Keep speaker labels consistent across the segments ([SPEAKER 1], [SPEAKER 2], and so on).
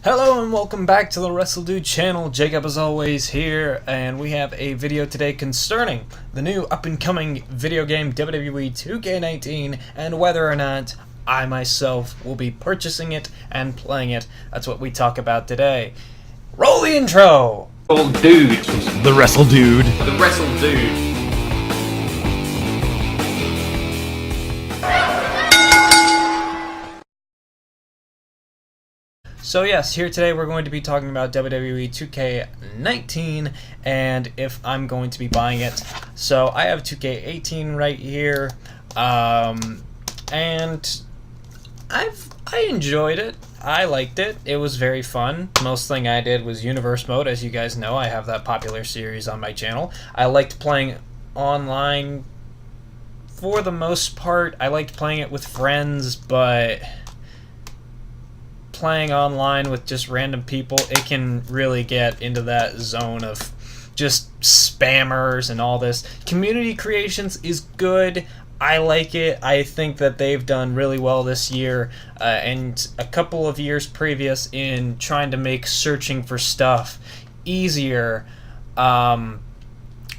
[SPEAKER 1] Hello and welcome back to the WrestleDude channel. Jacob as always here, and we have a video today concerning the new up-and-coming video game WWE 2K19 and whether or not I myself will be purchasing it and playing it. That's what we talk about today. Roll the intro!
[SPEAKER 2] Oh, dude.
[SPEAKER 3] The WrestleDude.
[SPEAKER 2] The WrestleDude.
[SPEAKER 1] So yes, here today we're going to be talking about WWE 2K19 and if I'm going to be buying it. So I have 2K18 right here, and I enjoyed it. I liked it. It was very fun. Most thing I did was Universe Mode. As you guys know, I have that popular series on my channel. I liked playing online for the most part. I liked playing it with friends, but playing online with just random people, it can really get into that zone of just spammers and all this. Community Creations is good. I like it. I think that they've done really well this year and a couple of years previous in trying to make searching for stuff easier,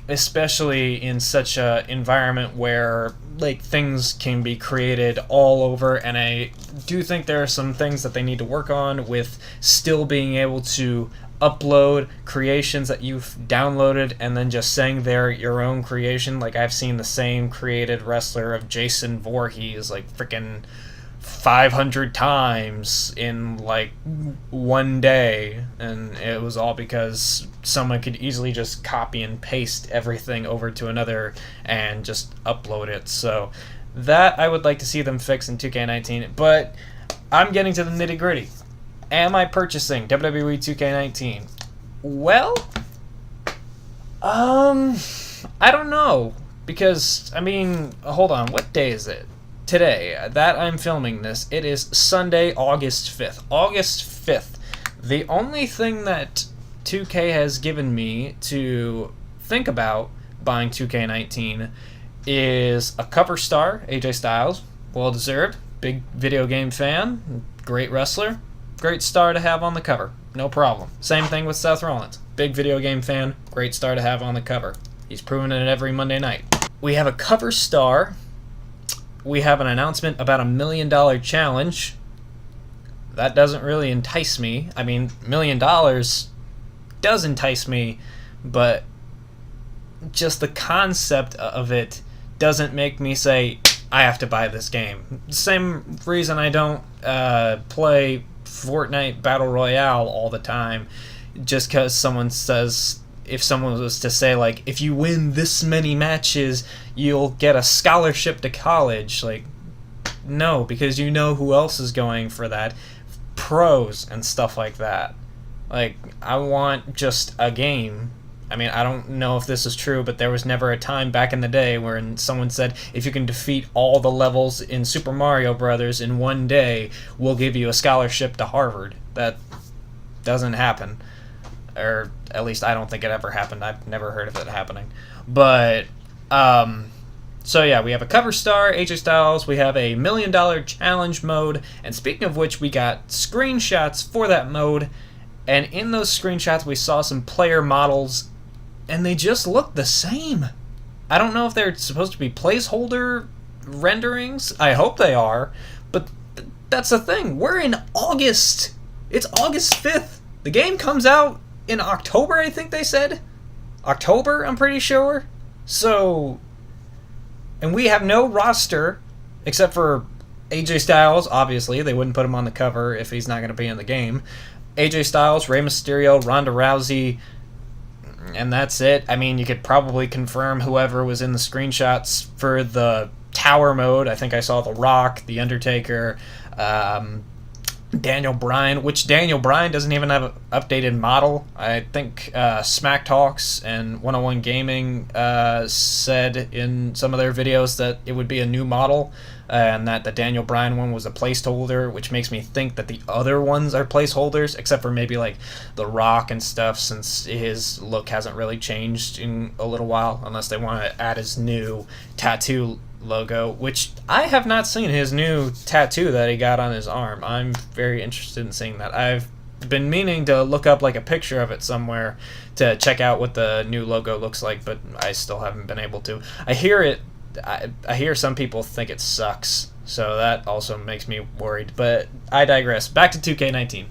[SPEAKER 1] especially in such a environment where like things can be created all over, and I do think there are some things that they need to work on with still being able to upload creations that you've downloaded and then just saying they're your own creation. Like I've seen the same created wrestler of Jason Voorhees like freaking 500 times in like one day, and it was all because someone could easily just copy and paste everything over to another and just upload it. So that I would like to see them fix in 2K19, but I'm getting to the nitty gritty. Am I purchasing WWE 2K19? Well, I don't know, because I mean, hold on, what day is it? Today that I'm filming this, it is Sunday, August 5th. August 5th. The only thing that 2K has given me to think about buying 2K19 is a cover star, AJ Styles, well deserved, big video game fan, great wrestler, great star to have on the cover, no problem. Same thing with Seth Rollins, big video game fan, great star to have on the cover. He's proven it every Monday night. We have a cover star. We have an announcement about $1 million challenge. That doesn't really entice me. I mean, $1 million does entice me, but just the concept of it doesn't make me say, I have to buy this game. Same reason I don't play Fortnite Battle Royale all the time, just because someone says, if someone was to say, like, if you win this many matches, you'll get a scholarship to college. Like, no, because you know who else is going for that. Pros and stuff like that. Like, I want just a game. I mean, I don't know if this is true, but there was never a time back in the day where someone said, if you can defeat all the levels in Super Mario Brothers in one day, we'll give you a scholarship to Harvard. That doesn't happen. Or at least I don't think it ever happened. I've never heard of it happening. But, so yeah, we have a cover star, AJ Styles, we have a $1 million challenge mode, and speaking of which, we got screenshots for that mode, and in those screenshots we saw some player models, and they just look the same. I don't know if they're supposed to be placeholder renderings. I hope they are, but that's the thing. We're in August. It's August 5th. The game comes out in October, I think they said. October, I'm pretty sure. So, and we have no roster except for AJ Styles, obviously. They wouldn't put him on the cover if he's not going to be in the game. AJ Styles, Rey Mysterio, Ronda Rousey, and that's it. I mean, you could probably confirm whoever was in the screenshots for the tower mode. I think I saw The Rock, The Undertaker, Daniel Bryan, which Daniel Bryan doesn't even have an updated model. I think Smack Talks and 101 Gaming said in some of their videos that it would be a new model, and that the Daniel Bryan one was a placeholder, which makes me think that the other ones are placeholders, except for maybe like The Rock and stuff, since his look hasn't really changed in a little while, unless they want to add his new tattoo logo, which I have not seen his new tattoo that he got on his arm. I'm very interested in seeing that. I've been meaning to look up like a picture of it somewhere to check out what the new logo looks like, but I still haven't been able to. I hear some people think it sucks, so that also makes me worried. But I digress. Back to 2K19.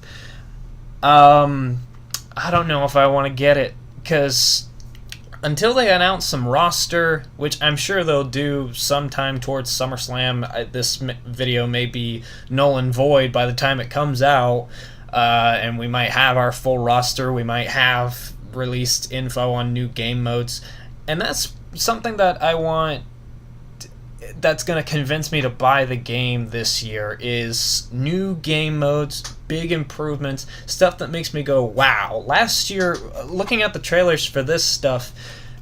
[SPEAKER 1] I don't know if I want to get it, because until they announce some roster, which I'm sure they'll do sometime towards SummerSlam, this video may be null and void by the time it comes out, and we might have our full roster, we might have released info on new game modes, and that's something that I want, that's going to convince me to buy the game this year, is new game modes, big improvements, stuff that makes me go, wow. Last year, looking at the trailers for this stuff,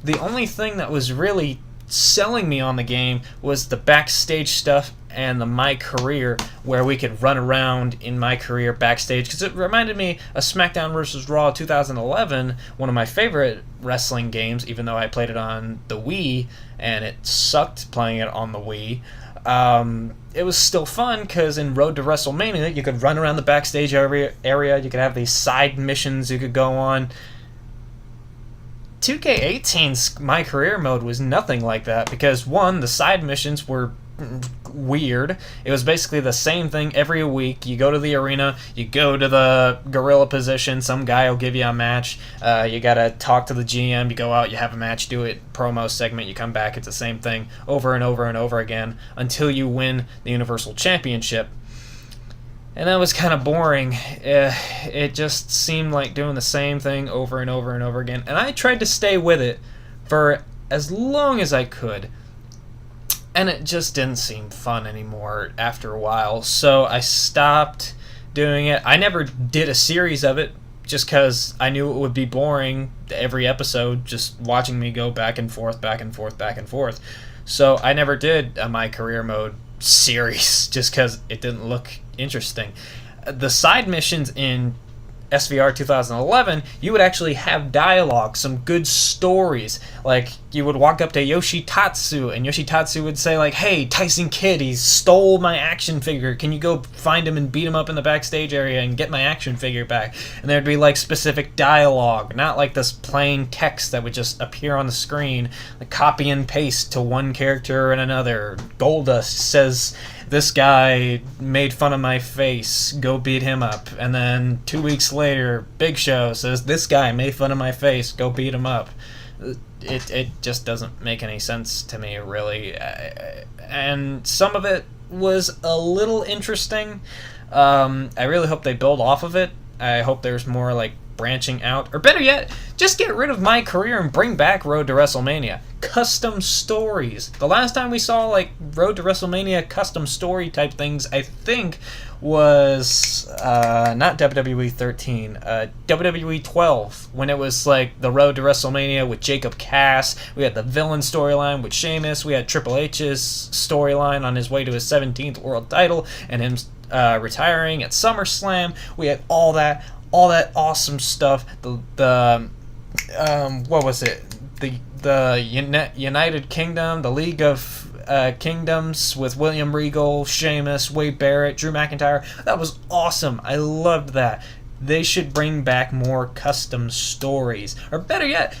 [SPEAKER 1] the only thing that was really selling me on the game was the backstage stuff and the My Career, where we could run around in My Career backstage, because it reminded me of SmackDown vs. Raw 2011, one of my favorite wrestling games, even though I played it on the Wii, and it sucked playing it on the Wii. It was still fun, because in Road to WrestleMania, you could run around the backstage area, you could have these side missions you could go on. 2K18's My Career mode was nothing like that, because one, the side missions were weird. It was basically the same thing every week. You go to the arena, you go to the gorilla position, some guy will give you a match, you gotta talk to the GM, you go out, you have a match, do it, promo segment, you come back, it's the same thing over and over and over again until you win the Universal Championship. And that was kind of boring. It just seemed like doing the same thing over and over and over again. And I tried to stay with it for as long as I could. And it just didn't seem fun anymore after a while. So I stopped doing it. I never did a series of it just because I knew it would be boring every episode, just watching me go back and forth, back and forth, back and forth. So I never did a My Career mode series just because it didn't look interesting. The side missions in SVR 2011, you would actually have dialogue, some good stories. Like, you would walk up to Yoshitatsu, and Yoshitatsu would say, like, hey, Tyson Kidd, he stole my action figure. Can you go find him and beat him up in the backstage area and get my action figure back? And there'd be, like, specific dialogue, not like this plain text that would just appear on the screen, like copy and paste to one character and another. Goldust says, this guy made fun of my face, go beat him up. And then 2 weeks later, Big Show says, this guy made fun of my face, go beat him up. It just doesn't make any sense to me, really. And some of it was a little interesting. I really hope they build off of it. I hope there's more, like, branching out. Or better yet, just get rid of My Career and bring back Road to WrestleMania. Custom stories. The last time we saw, like, Road to WrestleMania custom story type things, I think, was not WWE 13, WWE 12, when it was, like, the Road to WrestleMania with Jacob Cass. We had the villain storyline with Sheamus. We had Triple H's storyline on his way to his 17th world title and him retiring at SummerSlam. We had all that awesome stuff. The what was it? The United Kingdom, the League of Kingdoms with William Regal, Sheamus, Wade Barrett, Drew McIntyre. That was awesome. I loved that. They should bring back more custom stories. Or better yet,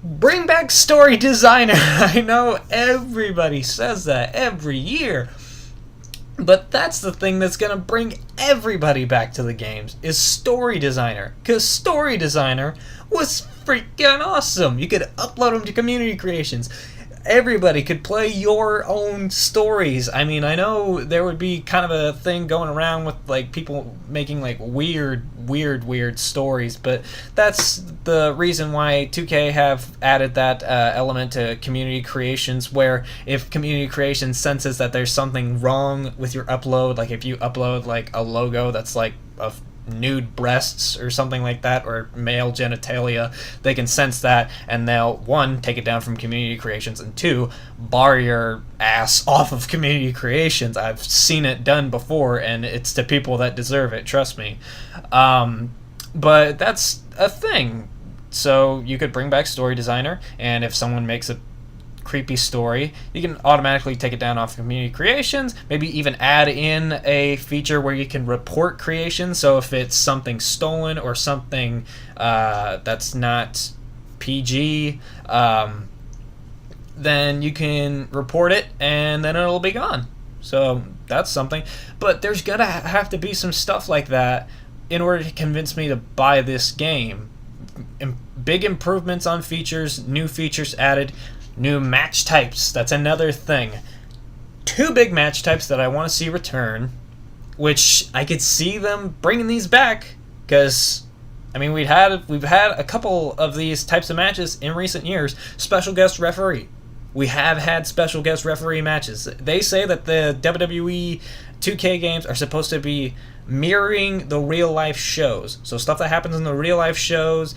[SPEAKER 1] bring back Story Designer. I know everybody says that every year. But that's the thing that's going to bring everybody back to the games, is Story Designer. Because Story Designer was freaking awesome. You could upload them to community creations. Everybody could play your own stories. I mean, I know there would be kind of a thing going around with, like, people making, like, weird stories, but that's the reason why 2K have added that element to community creations, where if community creation senses that there's something wrong with your upload, like if you upload, like, a logo that's, like, a nude breasts or something like that, or male genitalia, they can sense that, and they'll, one, take it down from community creations, and two, bar your ass off of community creations. I've seen it done before, and it's to people that deserve it, trust me. But that's a thing. So you could bring back Story Designer, and if someone makes a creepy story, you can automatically take it down off community creations, maybe even add in a feature where you can report creations. So if it's something stolen or something that's not PG, then you can report it and then it'll be gone. So that's something. But there's gonna have to be some stuff like that in order to convince me to buy this game. Big improvements on features, new features added, new match types. That's another thing. 2 big match types that I want to see return, which I could see them bringing these back, because I mean we've had a couple of these types of matches in recent years. Special guest referee. We have had special guest referee matches. They say that the WWE 2K games are supposed to be mirroring the real life shows. So stuff that happens in the real life shows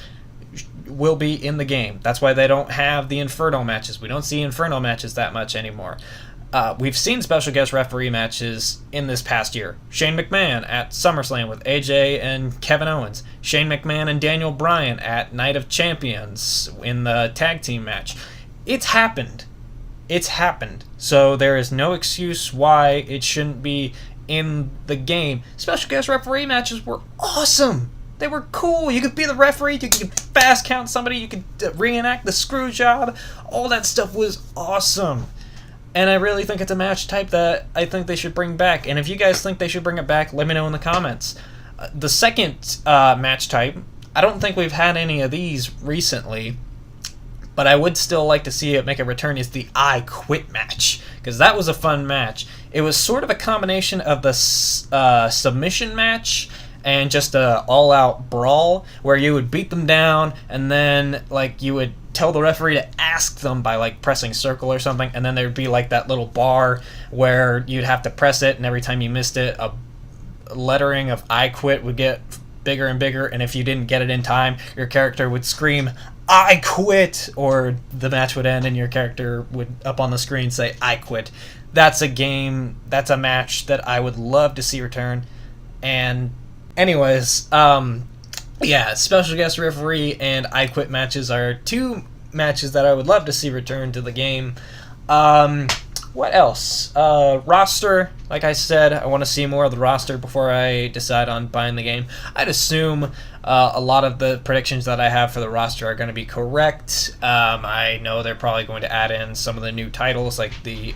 [SPEAKER 1] will be in the game. That's why they don't have the Inferno matches. We don't see Inferno matches that much anymore. We've seen special guest referee matches in this past year. Shane McMahon at SummerSlam with AJ and Kevin Owens. Shane McMahon and Daniel Bryan at Night of Champions in the tag team match. It's happened. It's happened. So there is no excuse why it shouldn't be in the game. Special guest referee matches were awesome. They were cool. You could be the referee. You could fast count somebody. You could reenact the screw job. All that stuff was awesome. And I really think it's a match type that I think they should bring back. And if you guys think they should bring it back, let me know in the comments. The second match type, I don't think we've had any of these recently, but I would still like to see it make a return, is the I Quit match, because that was a fun match. It was sort of a combination of the submission match and just a all-out brawl where you would beat them down and then like you would tell the referee to ask them by like pressing circle or something, and then there'd be like that little bar where you'd have to press it, and every time you missed it, a lettering of I Quit would get bigger and bigger, and if you didn't get it in time, your character would scream I quit, or the match would end and your character would up on the screen say I quit. That's a match that I would love to see return. And anyways, yeah, special guest referee and I Quit matches are 2 matches that I would love to see return to the game. What else? Roster. Like I said, I want to see more of the roster before I decide on buying the game. I'd assume a lot of the predictions that I have for the roster are going to be correct. I know they're probably going to add in some of the new titles, like the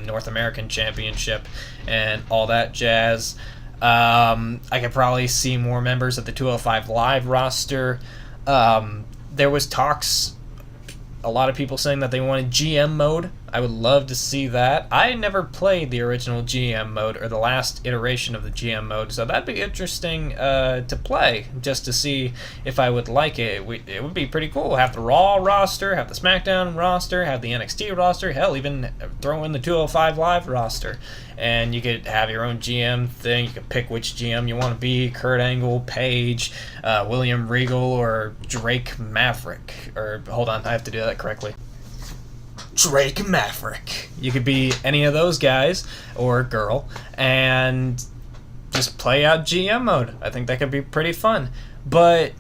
[SPEAKER 1] North American Championship and all that jazz. I could probably see more members of the 205 Live roster. There was talks, a lot of people saying that they wanted GM mode. I would love to see that. I never played the original GM mode or the last iteration of the GM mode, so that'd be interesting to play, just to see if I would like it. It would be pretty cool. Have the Raw roster, have the SmackDown roster, have the NXT roster, hell, even throw in the 205 Live roster. And you could have your own GM thing. You could pick which GM you want to be: Kurt Angle, Paige, William Regal, or Drake Maverick. Or, hold on, I have to do that correctly. Drake Maverick. You could be any of those guys or girl and just play out GM mode. I think that could be pretty fun. But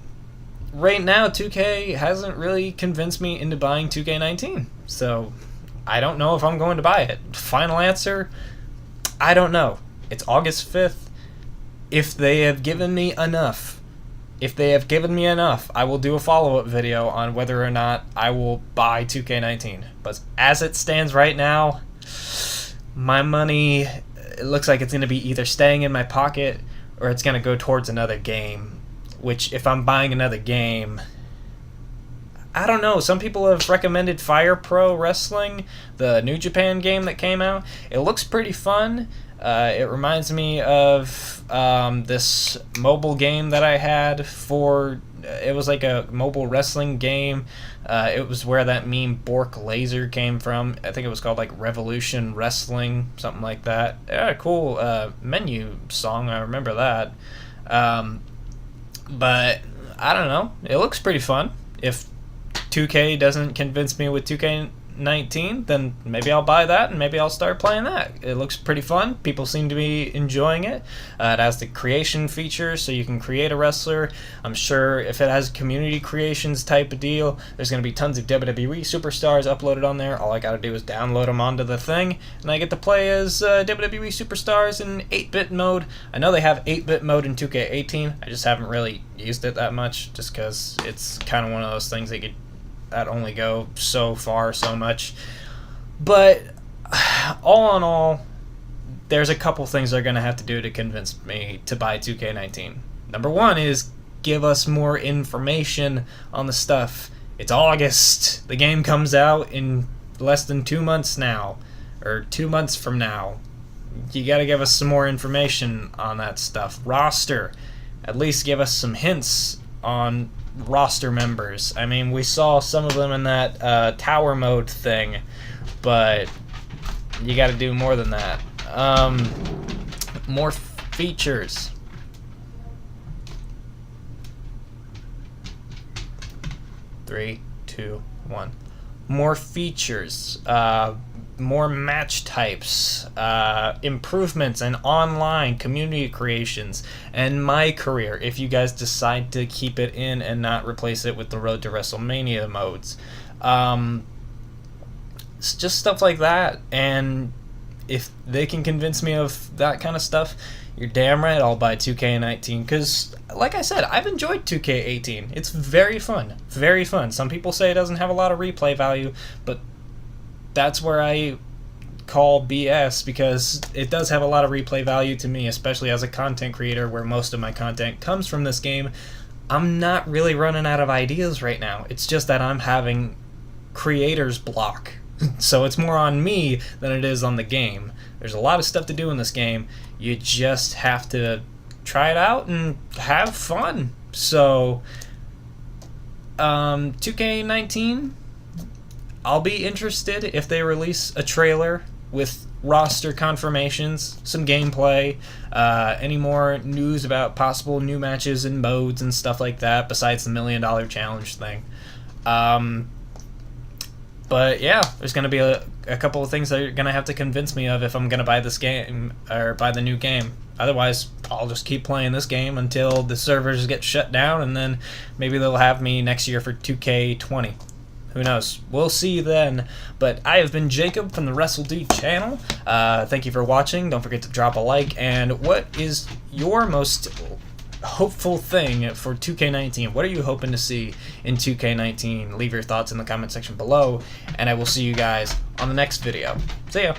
[SPEAKER 1] right now, 2K hasn't really convinced me into buying 2K19. So I don't know if I'm going to buy it. Final answer, I don't know. It's August 5th. If they have given me enough, I will do a follow-up video on whether or not I will buy 2K19. But as it stands right now, my money, it looks like it's going to be either staying in my pocket or it's going to go towards another game. Which, if I'm buying another game, I don't know. Some people have recommended Fire Pro Wrestling, the New Japan game that came out. It looks pretty fun. It reminds me of this mobile game that I had for... It was like a mobile wrestling game. It was where that meme Bork Laser came from. I think it was called like Revolution Wrestling, something like that. Yeah, cool menu song. I remember that. But I don't know. It looks pretty fun. If 2K doesn't convince me with 2K19, 2K19, then maybe I'll buy that and maybe I'll start playing that. It looks pretty fun. People seem to be enjoying it. It has the creation feature, so you can create a wrestler. I'm sure if it has community creations type of deal, there's going to be tons of WWE superstars uploaded on there. All I got to do is download them onto the thing, and I get to play as WWE superstars in 8-bit mode. I know they have 8-bit mode in 2K18. I just haven't really used it that much, just because it's kind of one of those things that only go so far, so much. But all in all, there's a couple things they're going to have to do to convince me to buy 2K19. Number one is give us more information on the stuff. It's August. The game comes out in less than 2 months now, or 2 months from now. You got to give us some more information on that stuff. Roster. At least give us some hints on roster members. I mean, we saw some of them in that tower mode thing, but you got to do more than that. More features. Three, two, one. More features. More match types, improvements in online community creations, and my career if you guys decide to keep it in and not replace it with the Road to WrestleMania modes. It's just stuff like that, and if they can convince me of that kind of stuff, you're damn right I'll buy 2K19, because like I said, I've enjoyed 2K18. It's very fun. Very fun. Some people say it doesn't have a lot of replay value, but that's where I call BS, because it does have a lot of replay value to me, especially as a content creator where most of my content comes from this game. I'm not really running out of ideas right now. It's just that I'm having creator's block. So it's more on me than it is on the game. There's a lot of stuff to do in this game. You just have to try it out and have fun. So 2K19, I'll be interested if they release a trailer with roster confirmations, some gameplay, any more news about possible new matches and modes and stuff like that, besides the $1 Million Challenge thing. But yeah, there's going to be a couple of things that you're going to have to convince me of if I'm going to buy this game, or buy the new game. Otherwise, I'll just keep playing this game until the servers get shut down, and then maybe they'll have me next year for 2K20. Who knows? We'll see then. But I have been Jacob from the WrestleDude channel. Thank you for watching. Don't forget to drop a like. And what is your most hopeful thing for 2K19? What are you hoping to see in 2K19? Leave your thoughts in the comment section below. And I will see you guys on the next video. See ya.